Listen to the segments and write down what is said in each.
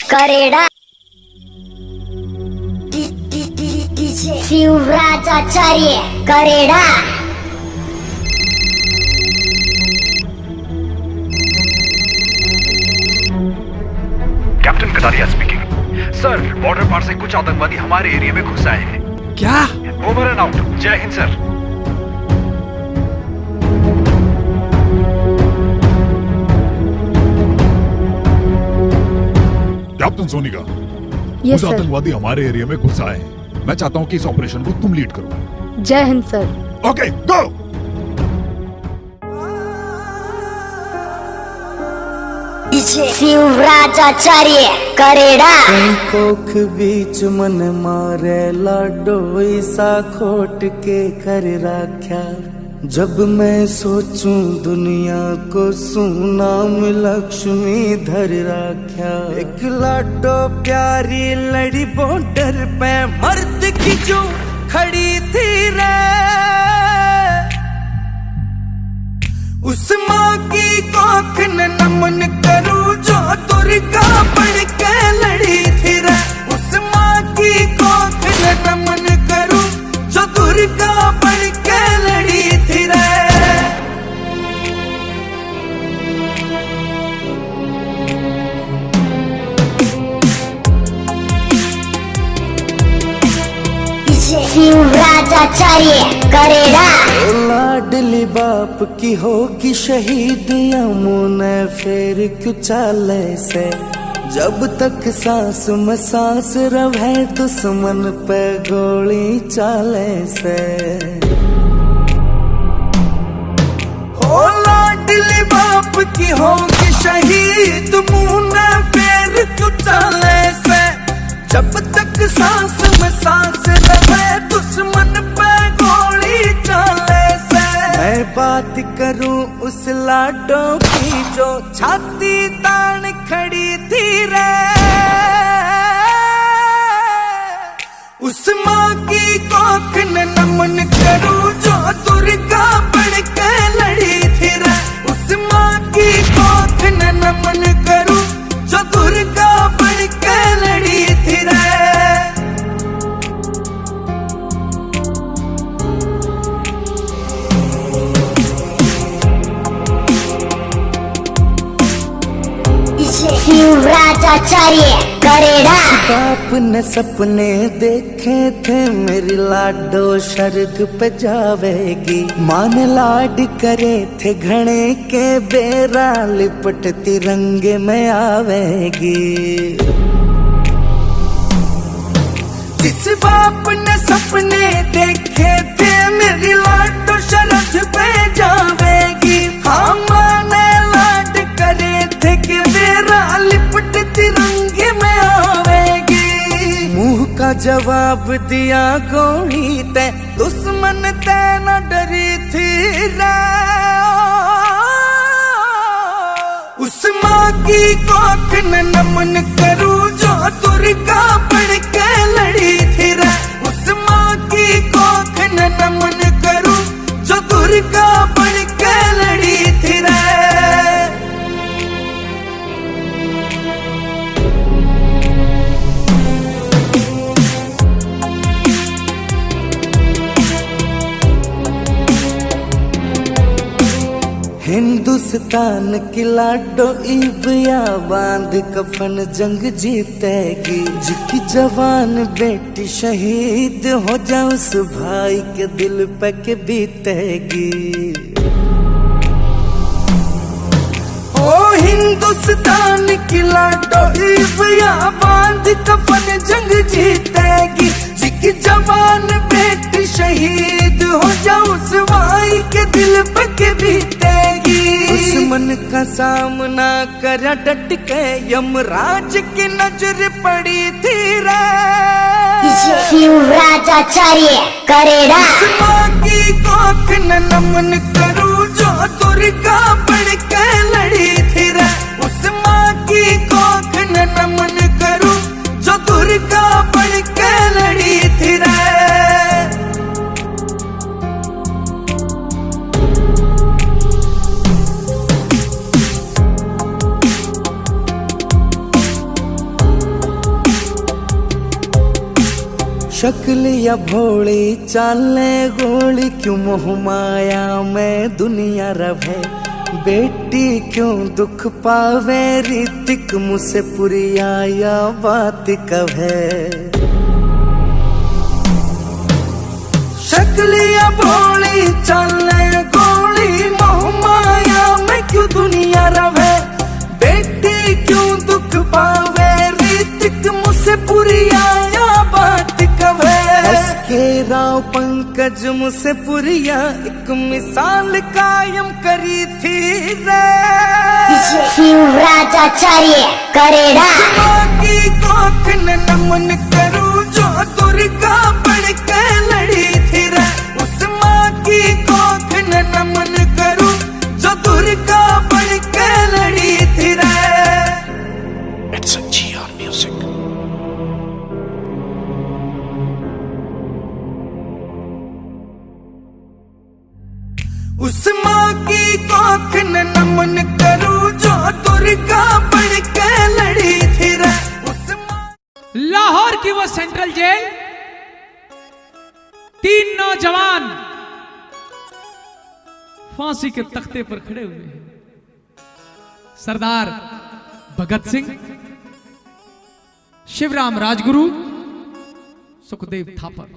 Kareda Shivraj Acharya Kareda. Captain Kataria speaking. Sir, border पार से कुछ आतंकवादी हमारे एरिया में घुस आए हैं। क्या? Over and out. जय हिंद सर। कैप्टन सोनिका, यस कुछ सर। आतंकवादी हमारे एरिया में घुस आए हैं। मैं चाहता हूँ कि इस ऑपरेशन को तुम लीड करो। जय हिंद सर। ओके, गो। शिवराज आचार्य करेड़ा। कोख बीच मन मारे लाडो ईसा खोट के कर राख्या। जब मैं सोचूं दुनिया को सुनाम लक्ष्मी धर राख्या। एक लाडो प्यारी लड़ी बॉर्डर पे मर्द की जो खड़ी थी रे, उस माँ की कोख न नमन करूं जो दुर्गा बन के लड़ी थी रे। उस माँ की कोख न नमन करूं जो दुर्गा बन के लड़ी थी रे। शिवराज आचार्य करेड़ा। लाडली बाप की होगी शहीद यमुना फेर क्यों चाले से। जब तक सांस में सांस रहे दुश्मन पे गोली चाले से। हो लाडली बाप की होगी शहीद मुन्ना फेर क्यों चाले से। जब तक सांस में सांस रहे दुश्मन पे गोली चाले से। मैं बात करूं उस लाडो की जो छाती तान खड़ी थी रे। उस माँ की कोख न नमन करूं जो दुर्गा बन के लड़ी थी रे। उस माँ की कोख न नमन करूं जो दुर्गा बन के लड़ी थी रे। शिवराज आचार्य करेड़ा। बाप ने सपने देखे थे मेरी लाडो शरद पे जावेगी। मान लाड करे थे घने के बेरा लिपट तिरंगे में आवेगी। जिस बाप ने सपने देखे थे मेरी लाडो शरद पे जावेगी। हाँ माने लाड करे थे कि मेरा लिपट तिरंगे में आवेगी। मुंह का जवाब दिया गोली ते दुश्मन ते न डरी थी रे। उस माँ की कोख न नमन करूं जो दुर्गा बन के लड़ी थी रे। उस माँ की कोख न नमन करूं जो दुर्गा बन के लड़ी थी रे। हिंदुस्तान की लाडो ईबिया बांध कफन जंग जीतेगी। जिसकी जवान बेटी शहीद हो जाए उस भाई के दिल पे के बीतेगी। ओ हिंदुस्तान की लाडो ईबिया बांध कफन जंग जीतेगी। जिसकी जवान बेटी शहीद हो जाए उस भाई के दिल पे के बीतेगी। दुश्मन का सामना करा डट के यमराज की नजर पड़ी थी रे। शिवराज आचार्य करेड़ा। उस माँ की कोख न नमन करूं जो दुर्गा बन के लड़ी थी रे। उस माँ की कोख न नमन करूं जो दुर्गा बन के लड़ी थी रे। शक्ल या भोली चाले गोली क्यों मोह माया में दुनिया रवे बेटी क्यों दुख पावे रीतिक मुझसे पुरिया या बात कवे शक्ल या भोली चाले गोली मोह माया में क्यों दुनिया रवे बेटी क्यों दुख पावे रीतिक मुझसे पुरिया या बात कवे के राव पंकज मुझसे पुरिया एक मिसाल कायम करी थी रे शिवराज आचार्य करेड़ा की कोख न नमन करूं जो दुर्गा बढ़ के लड़ी थी रे उस माँ की कोख न नमन करूं जो दुर्गा बढ़ के लड़ी थी रे It's a GR Music. उस माँ की कोख न नमन करूं जो दुर्गा बढ़ के लड़ी थी रे उस माँ लाहौर की वो सेंट्रल जेल, 3 नौजवान फांसी के तख्ते पर खड़े हुए हैं। सरदार भगत सिंह, शिवराम राजगुरु, सुखदेव थापर।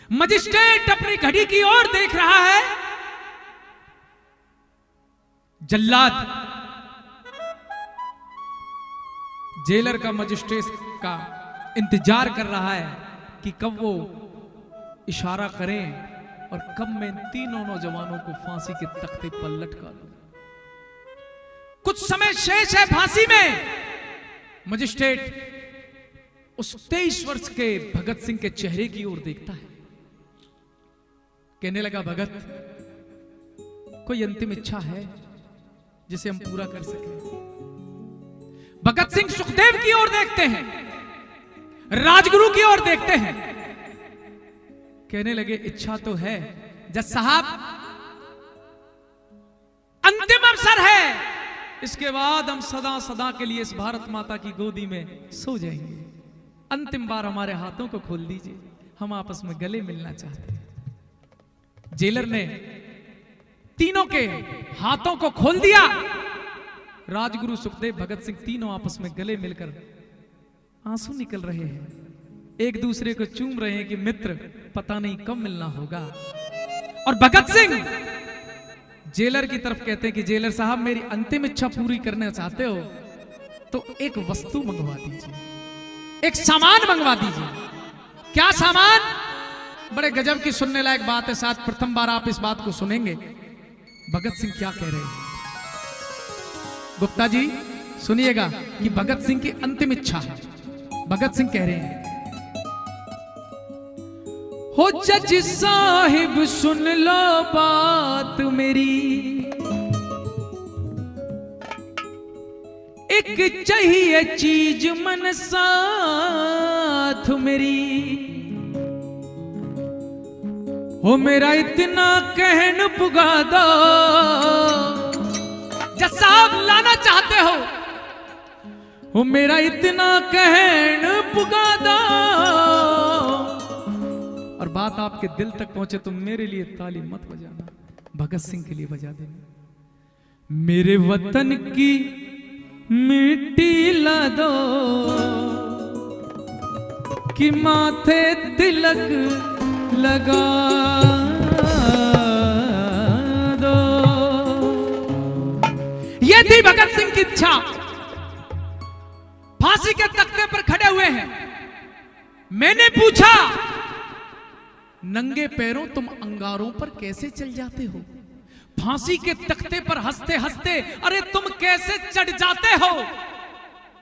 मजिस्ट्रेट अपनी घड़ी की ओर देख रहा है। जल्लाद जेलर का मजिस्ट्रेट का इंतजार कर रहा है कि कब वो इशारा करें और कब मैं इन तीनों नौजवानों को फांसी के तख्ते पर लटका दूं। कुछ समय शेष है फांसी में। मजिस्ट्रेट उस 23 वर्ष के भगत सिंह के चेहरे की ओर देखता है। कहने लगा, भगत, कोई अंतिम इच्छा है जिसे हम पूरा कर सकें? भगत सिंह सुखदेव की ओर देखते हैं, राजगुरु की ओर देखते हैं। कहने लगे, इच्छा तो है जज साहब, अंतिम अवसर है, इसके बाद हम सदा सदा के लिए इस भारत माता की गोदी में सो जाएंगे। अंतिम बार हमारे हाथों को खोल दीजिए, हम आपस में गले मिलना चाहते हैं। जेलर ने तीनों के हाथों को खोल दिया। राजगुरु, सुखदेव, भगत सिंह तीनों आपस में गले मिलकर आंसू निकल रहे हैं, एक दूसरे को चूम रहे हैं कि मित्र, पता नहीं कब मिलना होगा। और भगत सिंह जेलर की तरफ कहते हैं कि जेलर साहब, मेरी अंतिम इच्छा पूरी करना चाहते हो तो एक वस्तु मंगवा दीजिए, एक सामान मंगवा दीजिए। क्या सामान? बड़े गजब की सुनने लायक बात है, साथ प्रथम बार आप इस बात को सुनेंगे। भगत सिंह क्या कह रहे हैं, गुप्ता जी सुनिएगा कि भगत सिंह की अंतिम इच्छा है। भगत सिंह कह रहे हैं, हो जज साहिब सुन लो बात मेरी, एक चाहिए चीज मन साथ मेरी, हो मेरा इतना कहन पुगा दो। जज साहब लाना चाहते हो मेरा इतना कहन पुगा दो। और बात आपके दिल तक पहुंचे तो मेरे लिए ताली मत बजाना, भगत सिंह के लिए बजा देना। मेरे वतन की मिट्टी ला दो कि माथे तिलक लगा दो। ये थी भगत सिंह की इच्छा। फांसी के तख्ते पर खड़े हुए हैं। मैंने पूछा, नंगे पैरों तुम अंगारों पर कैसे चल जाते हो? फांसी के तख्ते पर हंसते हंसते अरे तुम कैसे चढ़ जाते हो?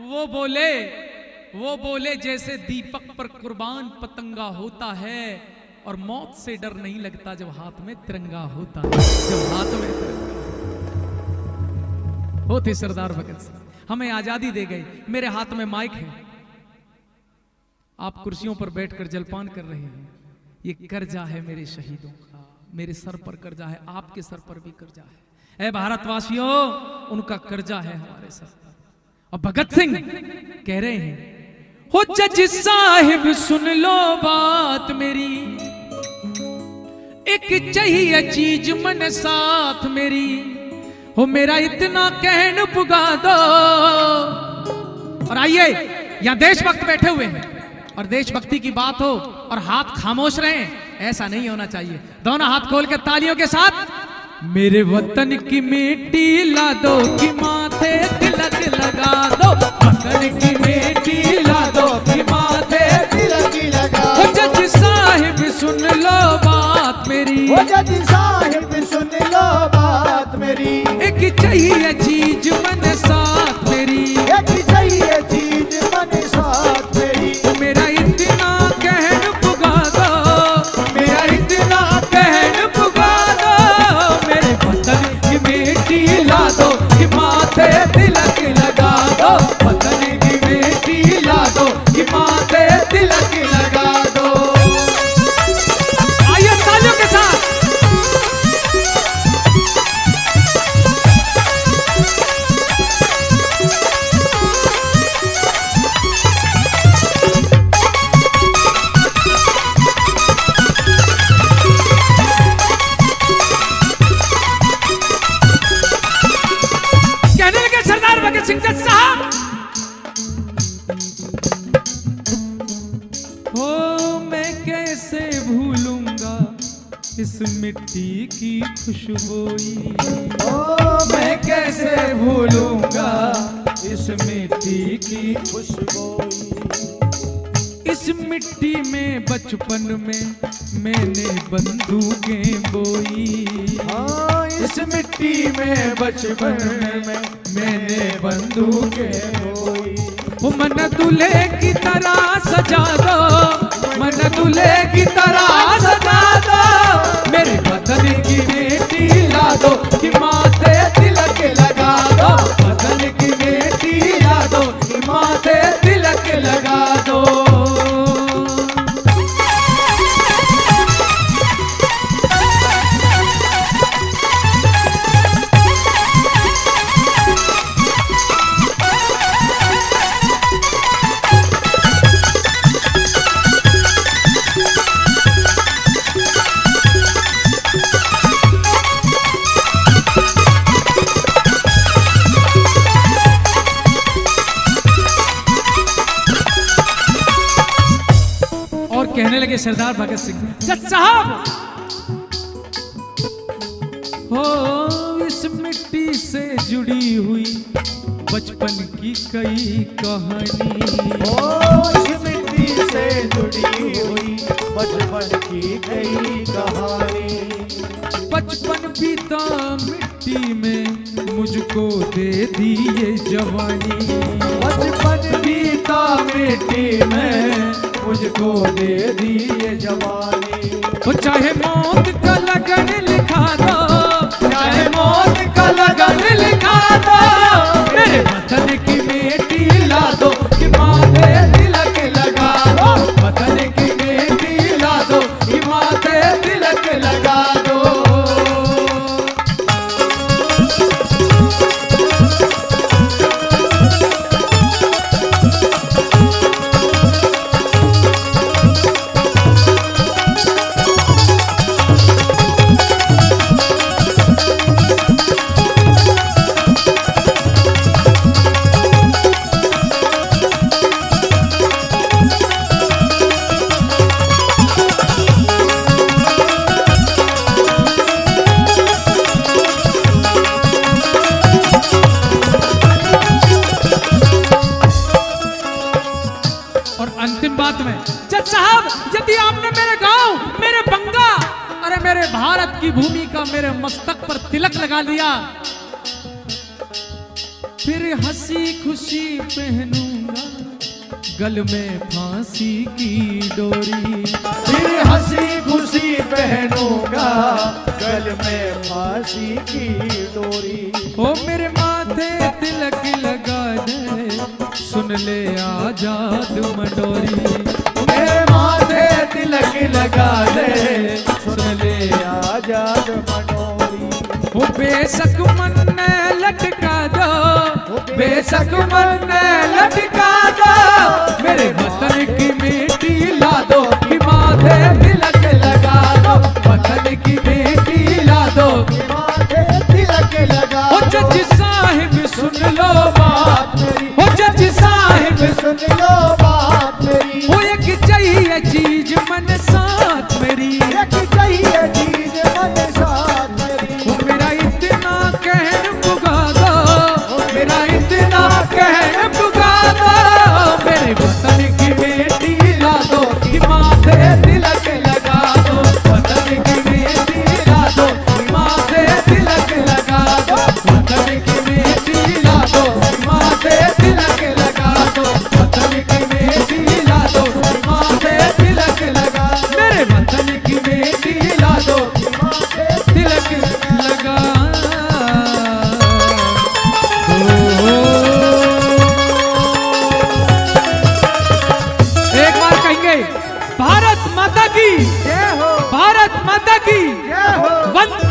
वो बोले जैसे दीपक पर कुर्बान पतंगा होता है और मौत से डर नहीं लगता जब हाथ में तिरंगा होता है। जब हाथ में तिरंगा होते सरदार भगत सिंह हमें आजादी दे गए। मेरे हाथ में माइक है, आप कुर्सियों पर बैठकर जलपान कर रहे हैं। ये कर्जा है मेरे शहीदों का, मेरे सर पर कर्जा है, आपके सर पर भी कर्जा है। ऐ भारतवासियों, उनका कर्जा है हमारे सर पर। और भगत सिंह कह रहे हैं, हो जज साहिब सुन लो बात मेरी, एक चाहिए चीज मन साथ मेरी, हो मेरा इतना कहन पुगा दो। और आइए, यहां देशभक्त बैठे हुए हैं और देशभक्ति की बात हो और हाथ खामोश रहे, ऐसा नहीं होना चाहिए। दोनों हाथ खोल के तालियों के साथ, मेरे वतन की मिट्टी ला दो कि माथे तिलक लगा दो, वतन की मिट्टी ला दो कि माथे तिलक लगा दो। जज साहिब सुन लो बात मेरी, जज साहिब सुन लो बात मेरी, एक चाहिए चीज मन साथ मेरी, एक चाहिए चीज मन साथ मेरी, मेरा इतना कहन पुगा दो, मेरा इतना कहन पुगा दो, मेरे वतन की मिट्टी ला दो कि माथे तिलक लगा दो, वतन की मिट्टी ला दो कि माथे तिलक लगा दो। आइए तालियों के साथ, सिंह जज साहब, हो मैं कैसे भूलूंगा इस मिट्टी की खुशबोई, ओ मैं कैसे भूलूंगा इस मिट्टी की खुशबोई, इस मिट्टी में बचपन में मैंने बंदूकें बोई, हाँ इस मिट्टी में बचपन में मैंने बंदूकें बोई। वो मन दूल्हे की तरह सजा दो, मन दूल्हे की तरह सजा दो, मेरे वतन की बेटी ला दो कि माथे तिलक लगा दो, वतन की बेटी ला दो कि माथे तिलक लगा दो। कहने लगे सरदार भगत सिंह, जज साहब हो इस मिट्टी से जुड़ी हुई बचपन की कई कहानी, ओ इस मिट्टी से जुड़ी हुई बचपन की कई कहानी, बचपन बीता मिट्टी में मुझको दे दी ये जवानी, बचपन बीता मिट्टी में मुझको दे दी ये जवानी, वो चाहे मौत का लगन लिखा दो, चाहे मौत का लगन लिखा दो, मेरे वतन की बेटी ला दो कि माथे तिलक लगा दो, वतन की बेटी ला दो कि माथे तिलक लगा दो। अंतिम बात में, जज साहब यदि आपने मेरे गांव, मेरे बंगा, अरे मेरे भारत की भूमि का मेरे मस्तक पर तिलक लगा दिया, फिर हंसी खुशी पहनूंगा गल में फांसी की डोरी, फिर हंसी खुशी पहनूंगा गल में फांसी की डोरी, ओ मेरे माथे तिलक लगा दे, सुन ले आजाद मंडोरी, मेरे माथे तिलक लगा दे, सुन ले आजाद मंडोरी, वो बेशक मन लटका दो, वो बेशक मरने लटका दो, मेरे वतन की मिट्टी ला दो, कि माथे तिलक लगा दो, वतन की मिट्टी ला दो, माथे तिलक लगा ओ जज साहिब सुन लो बात मेरी, ओ जज साहिब सुन लो बात मेरी, ओ एक चाहिए चीज मन साथ मेरी, एक चाहिए चीज मन साथ मेरी, ओ मेरा इतना कहर पुगा दो, मेरा इतना कहर पुगा दो, मेरे वतन की बेटी ला दो, कि माथे तिलक लगा दो, वतन की बेटी ला दो, कि माथे तिलक लगा दो, वतन की बेटी ला दो, कि माथे तिलक लगा दो, वतन की बेटी ला दो, कि माथे तिलक लगा दो, मेरे वतन की बेटी ला दो, कि माथे तिलक लगा एक बार कहेंगे भारत माता की, जय हो, भारत माता की, जय हो, वंदे